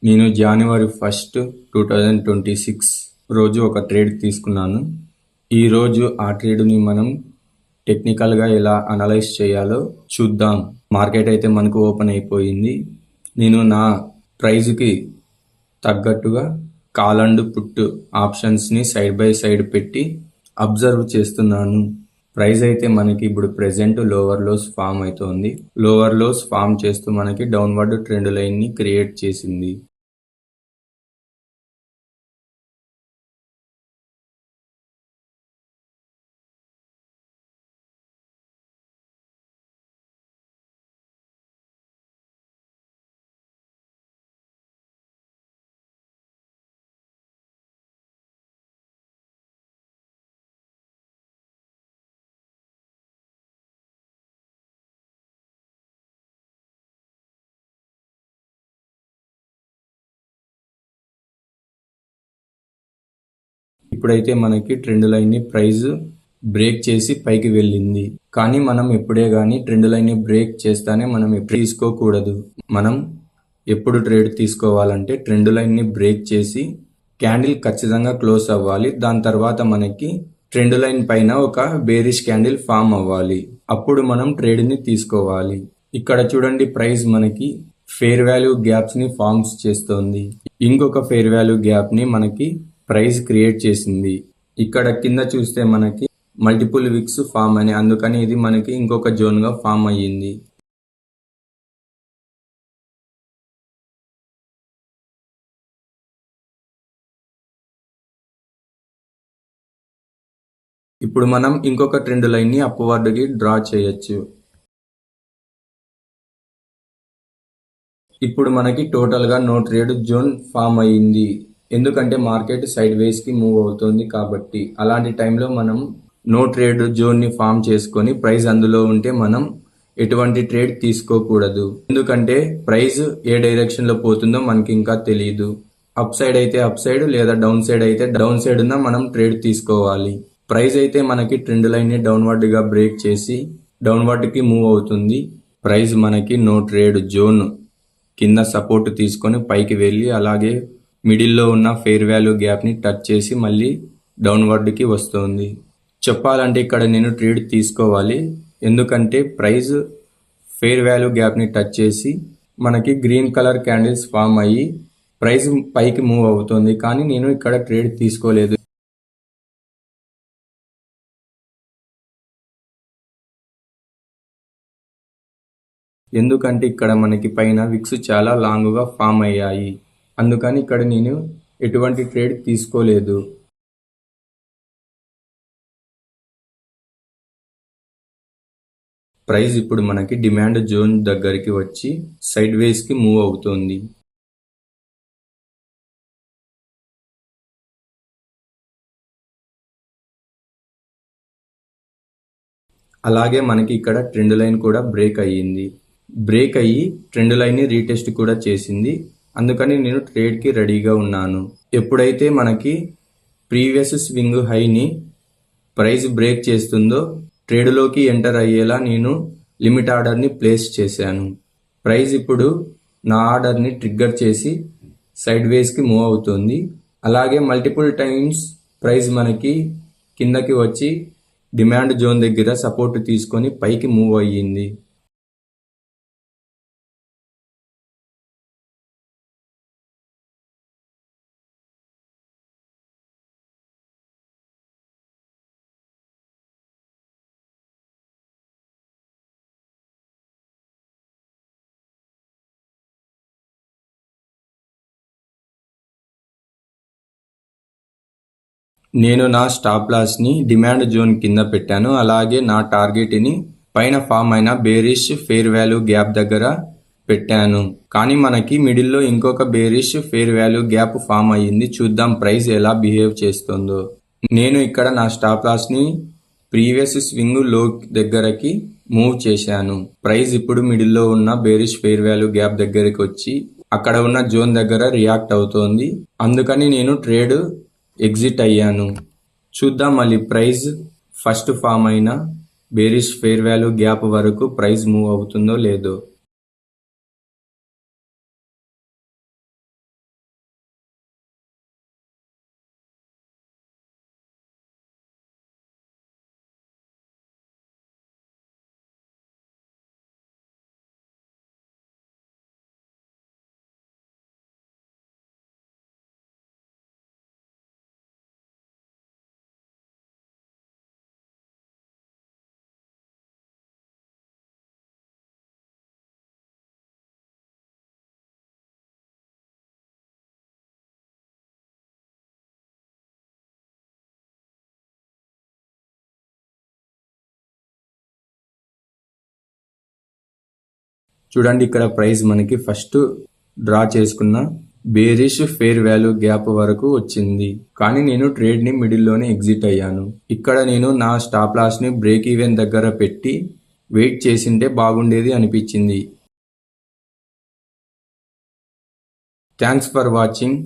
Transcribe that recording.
నేను జనవరి 1, 2026 రోజు ఒక ట్రేడ్ తీసుకున్నాను. ఈరోజు ఆ ట్రేడ్ని మనం టెక్నికల్గా ఎలా అనలైజ్ చేయాలో చూద్దాం. మార్కెట్ అయితే మనకు ఓపెన్ అయిపోయింది. నేను నా ప్రైజ్కి తగ్గట్టుగా కాల్ అండ్ పుట్ ఆప్షన్స్ని సైడ్ బై సైడ్ పెట్టి అబ్జర్వ్ చేస్తున్నాను. ప్రైస్ అయితే మనకి ఇప్పుడు ప్రెజెంట్ లోవర్ లోస్ ఫామ్ అవుతోంది. లోవర్ లోస్ ఫామ్ చేస్తూ మనకి డౌన్వర్డ్ ట్రెండ్ లైన్ని క్రియేట్ చేసింది. ఇప్పుడైతే మనకి ట్రెండ్ లైన్ని ప్రైస్ బ్రేక్ చేసి పైకి వెళ్ళింది. కానీ మనం ఎప్పుడే కానీ ట్రెండ్ లైన్ని బ్రేక్ చేస్తానే మనం ఎప్పుడు తీసుకోకూడదు. మనం ఎప్పుడు ట్రేడ్ తీసుకోవాలంటే ట్రెండ్ లైన్ని బ్రేక్ చేసి క్యాండిల్ ఖచ్చితంగా క్లోజ్ అవ్వాలి. దాని తర్వాత మనకి ట్రెండ్ లైన్ పైన ఒక బేరిష్ క్యాండిల్ ఫామ్ అవ్వాలి. అప్పుడు మనం ట్రేడ్ని తీసుకోవాలి. ఇక్కడ చూడండి, ప్రైస్ మనకి ఫెయిర్ వాల్యూ గ్యాప్స్ని ఫార్మ్స్ చేస్తోంది. ఇంకొక ఫెయిర్ వాల్యూ గ్యాప్ని మనకి ప్రైస్ క్రియేట్ చేసింది. ఇక్కడ కింద చూస్తే మనకి మల్టిపుల్ విక్స్ ఫామ్ అని, అందుకని ఇది మనకి ఇంకొక జోన్గా ఫామ్ అయ్యింది. ఇప్పుడు మనం ఇంకొక ట్రెండ్ లైన్ని అప్వర్డ్కి డ్రా చేయొచ్చు. ఇప్పుడు మనకి టోటల్గా నో ట్రేడ్ జోన్ ఫామ్ అయ్యింది. ఎందుకంటే మార్కెట్ సైడ్ వేస్కి మూవ్ అవుతుంది కాబట్టి. అలాంటి టైంలో మనం నో ట్రేడ్ జోన్ని ఫామ్ చేసుకొని ప్రైస్ అందులో ఉంటే మనం ఎటువంటి ట్రేడ్ తీసుకోకూడదు. ఎందుకంటే ప్రైస్ ఏ డైరెక్షన్లో పోతుందో మనకి ఇంకా తెలియదు. అప్ సైడ్ అయితే అప్ సైడ్, లేదా డౌన్ సైడ్ అయితే డౌన్ సైడ్ ఉన్న మనం ట్రేడ్ తీసుకోవాలి. ప్రైస్ అయితే మనకి ట్రెండ్ లైన్ని డౌన్వర్డ్గా బ్రేక్ చేసి డౌన్వర్డ్కి మూవ్ అవుతుంది. ప్రైస్ మనకి నో ట్రేడ్ జోన్ కింద సపోర్ట్ తీసుకొని పైకి వెళ్ళి అలాగే మిడిల్లో ఉన్న ఫెయిర్ వాల్యూ గ్యాప్ని టచ్ చేసి మళ్ళీ డౌన్వర్డ్కి వస్తుంది. చెప్పాలంటే ఇక్కడ నేను ట్రేడ్ తీసుకోవాలి. ఎందుకంటే ప్రైస్ ఫెయిర్ వాల్యూ గ్యాప్ని టచ్ చేసి మనకి గ్రీన్ కలర్ క్యాండిల్స్ ఫామ్ అయ్యి ప్రైస్ పైకి మూవ్ అవుతుంది. కానీ నేను ఇక్కడ ట్రేడ్ తీసుకోలేదు. ఎందుకంటే ఇక్కడ మనకి పైన విక్స్ చాలా లాంగ్గా ఫామ్ అయ్యాయి. అందుకని ఇక్కడ నేను ఎటువంటి ట్రేడ్ తీసుకోలేదు. ప్రైస్ ఇప్పుడు మనకి డిమాండ్ జోన్ దగ్గరికి వచ్చి సైడ్ వేస్కి మూవ్ అవుతుంది. అలాగే మనకి ఇక్కడ ట్రెండ్ లైన్ కూడా బ్రేక్ అయ్యింది. బ్రేక్ అయ్యి ట్రెండ్ లైన్ని రీటెస్ట్ కూడా చేసింది. అందుకని నేను ట్రేడ్కి రెడీగా ఉన్నాను. ఎప్పుడైతే మనకి ప్రీవియస్ స్వింగ్ హైని ప్రైస్ బ్రేక్ చేస్తుందో ట్రేడ్లోకి ఎంటర్ అయ్యేలా నేను లిమిట్ ఆర్డర్ని ప్లేస్ చేశాను. ప్రైస్ ఇప్పుడు నా ఆర్డర్ని ట్రిగ్గర్ చేసి సైడ్ వేస్కి మూవ్ అవుతుంది. అలాగే మల్టిపుల్ టైమ్స్ ప్రైస్ మనకి కిందకి వచ్చి డిమాండ్ జోన్ దగ్గర సపోర్ట్ తీసుకొని పైకి మూవ్ అయ్యింది. నేను నా స్టాప్ లాస్ని డిమాండ్ జోన్ కింద పెట్టాను. అలాగే నా టార్గెట్ని పైన ఫామ్ అయిన బేరిష్ ఫెయిర్ వాల్యూ గ్యాప్ దగ్గర పెట్టాను. కానీ మనకి మిడిల్లో ఇంకొక bearish fair value gap form అయ్యింది. చూద్దాం ప్రైస్ ఎలా బిహేవ్ చేస్తుందో. నేను ఇక్కడ నా స్టాప్ లాస్ని ప్రీవియస్ స్వింగ్ లో దగ్గరకి మూవ్ చేశాను. ప్రైస్ ఇప్పుడు మిడిల్లో ఉన్న బేరిష్ ఫెయిర్ వాల్యూ గ్యాప్ దగ్గరికి వచ్చి అక్కడ ఉన్న జోన్ దగ్గర రియాక్ట్ అవుతోంది. అందుకని నేను ట్రేడ్ ఎగ్జిట్ అయ్యాను. చూద్దాం మళ్ళీ ప్రైస్ ఫస్ట్ ఫామ్ అయిన బేరిష్ ఫెయిర్ వాల్యూ గ్యాప్ వరకు ప్రైస్ మూవ్ అవుతుందో లేదో. చూడండి ఇక్కడ ప్రైస్ మనకి ఫస్ట్ డ్రా చేసుకున్న బేరిష్ ఫేర్ వాల్యూ గ్యాప్ వరకు వచ్చింది. కానీ నేను ట్రేడ్ ని మిడిల్ లోనే ఎగ్జిట్ అయ్యాను. ఇక్కడ నేను నా స్టాప్ లాస్ ని బ్రేక్ ఈవెన్ దగ్గర పెట్టి వెయిట్ చేసింటే బాగుండేది అనిపించింది. Thanks for watching.